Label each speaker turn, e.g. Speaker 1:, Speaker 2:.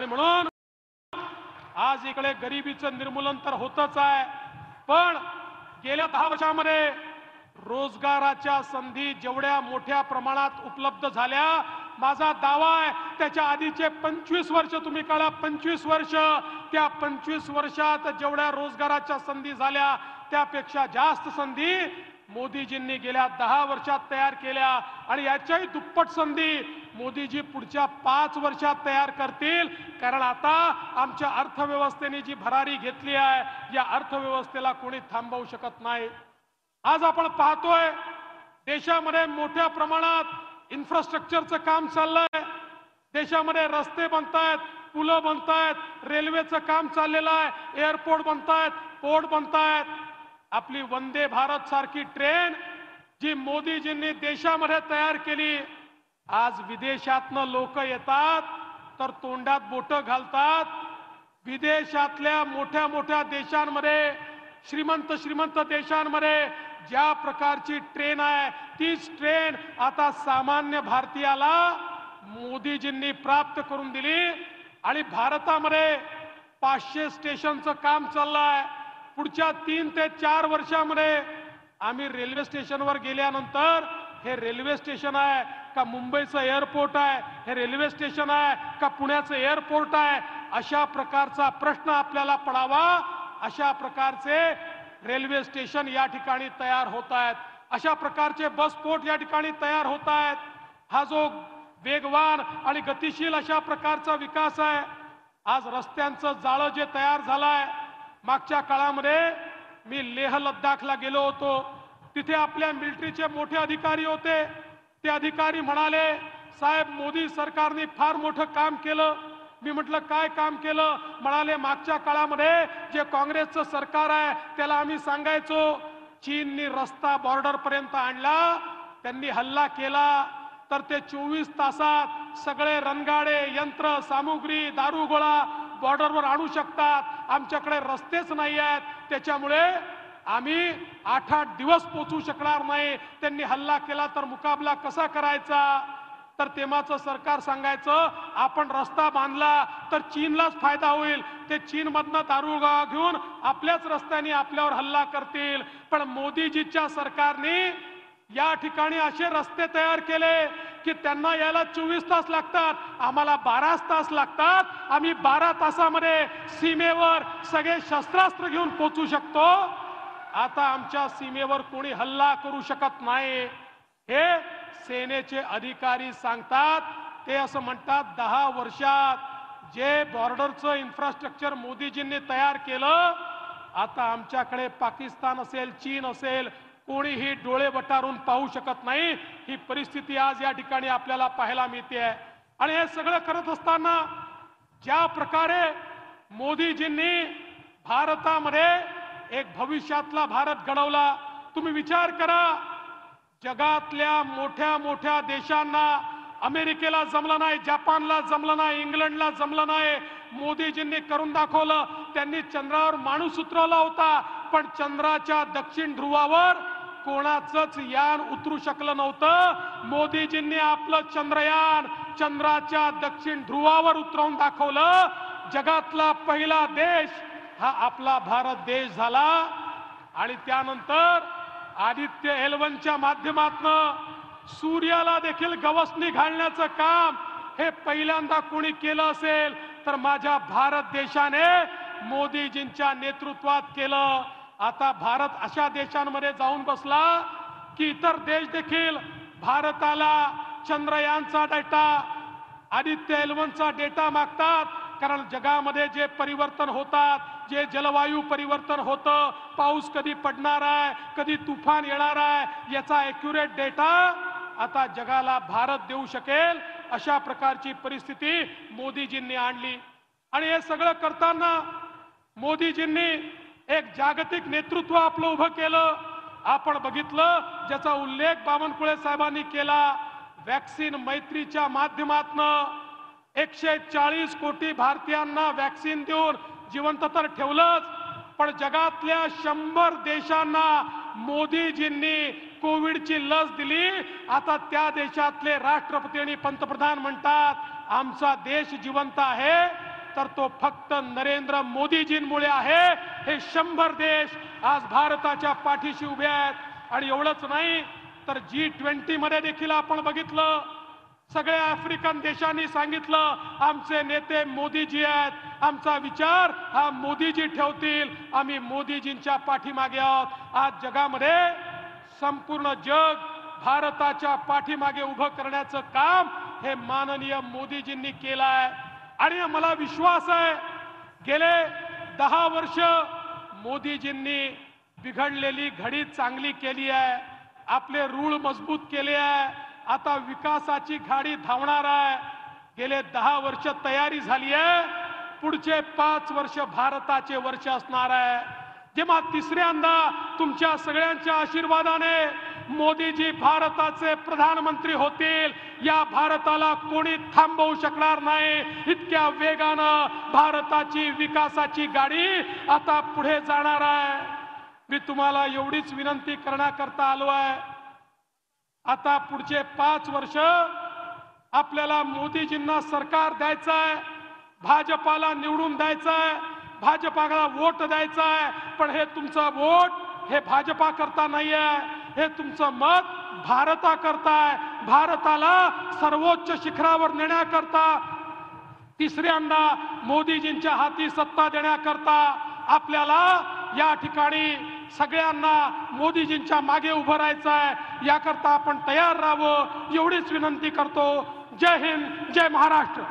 Speaker 1: म्हणून आज इकडे गरिबीचं निर्मूलन तर होतच आहे, पण गेल्या 10 वर्षांमध्ये रोजगाराच्या संधी जेवढ्या मोठ्या प्रमाणात उपलब्ध झाल्या, माझा दावा आहे त्याच्या आधीचे 25 वर्ष तुम्ही काढा, 25 वर्ष, त्या 25 वर्षात जेवढ्या रोजगाराच्या संधी झाल्या त्यापेक्षा जास्त संधी मोदीजींनी गेल्या 10 वर्षात तयार केल्या आणि याच्याही दुप्पट संधी मोदीजी पुढच्या 5 वर्षात तयार करतील। कारण आता आमच्या अर्थव्यवस्थेने जी भरारी घेतली आहे, या अर्थव्यवस्थेला कोणी थांबवू शकत नाही। आज आपण पाहतोय देशामध्ये मोठ्या प्रमाणात इन्फ्रास्ट्रक्चरचं काम चाललंय, देशामध्ये रस्ते बनतायत, पुलं बनतायत, रेल्वेचं काम चाललेलं आहे, एअरपोर्ट बनतायत, पोर्ट बनतायत। आपली वंदे भारत सारखी ट्रेन जी मोदीजींनी देशामध्ये तयार केली, आज विदेशातनं लोक येतात तर तोंडात बोटं घालतात। विदेशातल्या मोठ्या मोठ्या देशांमध्ये, श्रीमंत देशांमध्ये ज्या प्रकारची ट्रेन आहे, तीच ट्रेन आता सामान्य भारतीयाला मोदीजींनी प्राप्त करून दिली आणि भारतामध्ये 500 स्टेशनचं काम चाललंय। पुढच्या 3 ते 4 वर्षांमध्ये आम्ही रेल्वे स्टेशनवर गेल्यानंतर हे रेल्वे स्टेशन आहे का मुंबईचं एअरपोर्ट आहे, हे रेल्वे स्टेशन आहे का पुण्याचं एअरपोर्ट आहे, अशा प्रकारचा प्रश्न आपल्याला पडावा। अशा प्रकारचे रेल्वे स्टेशन या ठिकाणी तयार होत आहेत, अशा प्रकारचे बस पोर्ट या ठिकाणी तयार होत आहेत। हा जो वेगवान आणि गतिशील अशा प्रकारचा विकास आहे, आज रस्त्यांचं जाळं जे तयार झालंय, मागच्या काळामध्ये मी लेह लद्दाखला गेलो होतो, तिथे आपल्या मिलिटरीचे मोठे अधिकारी होते। ते अधिकारी म्हणाले, साहेब मोदी सरकारने फार मोठं काम केलं। मी म्हटलं काय काम केलं? म्हणाले मागच्या काळामध्ये जे काँग्रेसचं सरकार आहे त्याला आम्ही सांगायचो चीननी रस्ता बॉर्डर पर्यंत आणला, त्यांनी हल्ला केला तर ते 24 तासात सगळे रणगाडे, यंत्र सामुग्री, दारुगोळा बॉर्डरवर आणू शकतात, आमच्याकडे रस्तेच नाही आहेत, त्याच्यामुळे आम्ही 8-8 दिवस पोहोचू शकणार नाही। त्यांनी हल्ला केला तर मुकाबला कसा करायचा? तर तेव्हाचं सरकार सांगायचं आपण रस्ता बांधला तर चीनलाच फायदा होईल, ते चीनमधनं दारुगोळा घेऊन आपल्याच रस्त्याने आपल्यावर हल्ला करतील। पण मोदीजीच्या सरकारने या ठिकाणी असे रस्ते तयार केले की त्यांना यायला 24 तास लागतात, आम्हाला 12 तास लागतात। आम्ही 12 तासामध्ये सीमेवर सगळे शस्त्रास्त्र घेऊन पोहोचू शकतो। आता आमच्या सीमेवर कोणी हल्ला करू शकत नाही, हे सेनेचे अधिकारी सांगतात। ते असं म्हणतात 10 वर्षात जे बॉर्डरचं इन्फ्रास्ट्रक्चर मोदीजींनी तयार केलं, आता आमच्याकडे पाकिस्तान असेल, चीन असेल, कोणीही डोळे वटारून पाहू शकत नाही। ही परिस्थिती आज या ठिकाणी आपल्याला पाहायला मिळते आहे। आणि हे सगळं करत असताना ज्या प्रकारे मोदीजींनी भारतामध्ये एक भविष्यातला भारत घडवला, तुम्ही विचार करा, जगातल्या मोठ्या मोठ्या देशांना, अमेरिकेला जमलं नाही, जपानला जमलं नाही, इंग्लंडला जमलं नाही, मोदीजींनी करून दाखवलं। त्यांनी चंद्रावर माणूस उतरवला होता, पण चंद्राच्या दक्षिण ध्रुवावर कोणाचंच यान उतरू शकलं नव्हतं। मोदीजींनी आपलं चंद्रयान चंद्राच्या दक्षिण ध्रुवावर उतरवून दाखवलं। जगातला पहिला देश हा आपला भारत देश झाला। आणि त्यानंतर आदित्य एल1च्या माध्यमातून सूर्याला देखील गवसणी घालण्याचं काम हे पहिल्यांदा कोणी केलं असेल तर माझ्या भारत देशाने मोदीजींच्या नेतृत्वात केलं। आता भारत अशा देशांमध्ये जाऊन बसला की इतर देश देखील भारताला चंद्रयानचा डेटा, आदित्य एल1चा डेटा मागतात। कारण जगामध्ये जे परिवर्तन होतात, जे जलवायू परिवर्तन होतं, पाऊस कधी पडणार आहे, कधी तुफान येणार आहे, याचा ॲक्युरेट डेटा आता जगाला भारत देऊ शकेल, अशा प्रकारची परिस्थिती मोदीजींनी आणली। आणि हे सगळं करताना मोदीजींनी एक जागतिक नेतृत्व आपलं उभं केलं। आपण बघितलं, ज्याचा उल्लेख बावनकुळे साहेबांनी केला, वॅक्सिन मैत्रीच्या माध्यमातून 140 कोटी भारतीयांना वॅक्सिन देऊन जिवंत तर ठेवलंच, पण जगातल्या 100 देशांना मोदीजींनी कोविडची लस दिली। आता त्या देशातले राष्ट्रपती आणि पंतप्रधान म्हणतात आमचा देश जिवंत आहे। तर तो फक्त नरेंद्र मोदीजींमुळे आहे। हे 100 देश आज भारताच्या पाठीशी उभे आहेत। आणि एवढंच नाही तर G20 मध्ये देखील आपण बघितलं, सगळ्या आफ्रिकन देशांनी सांगितलं आमचे नेते मोदीजी आहेत, आमचा विचार हा मोदीजी ठेवतील, आम्ही मोदीजींच्या पाठीमागे आहोत। आज जगामध्ये संपूर्ण जग भारताच्या पाठीमागे उभं करण्याचं काम हे माननीय मोदीजींनी केलं आहे। आणि मला विश्वास आहे गेले 10 वर्ष मोदीजींनी बिघडलेली घडी चांगली केली आहे, आपले रूळ मजबूत केले आहे, आता विकासाची गाडी धावणार आहे। गेले 10 वर्ष तयारी झाली आहे, पुढचे 5 वर्ष भारताचे वर्ष असणार आहे। जेव्हा तिसऱ्यांदा तुमच्या सगळ्यांच्या आशीर्वादाने मोदीजी भारताचे प्रधानमंत्री होतील, या भारताला कोणी थांबवू शकणार नाही। इतक्या वेगानं भारताची विकासाची गाडी आता पुढे जाणार आहे। मी तुम्हाला एवढीच विनंती करण्याकरता आलो आहे, आता पुढचे 5 वर्ष आपल्याला मोदीजींना सरकार द्यायचं आहे, भाजपाला निवडून द्यायचं आहे, भाजपाला वोट द्यायचा आहे। पण हे तुमचं वोट हे भाजपा करता नाही आहे, हे तुमचं मत भारता करता आहे। भारताला सर्वोच्च शिखरावर नेण्याकरता, तिसऱ्यांदा मोदीजींच्या हाती सत्ता देण्याकरता आपल्याला या ठिकाणी सगळ्यांना मोदीजींच्या मागे उभं राहायचं आहे। याकरता आपण तयार राहावं एवढीच विनंती करतो। जय हिंद, जय महाराष्ट्र।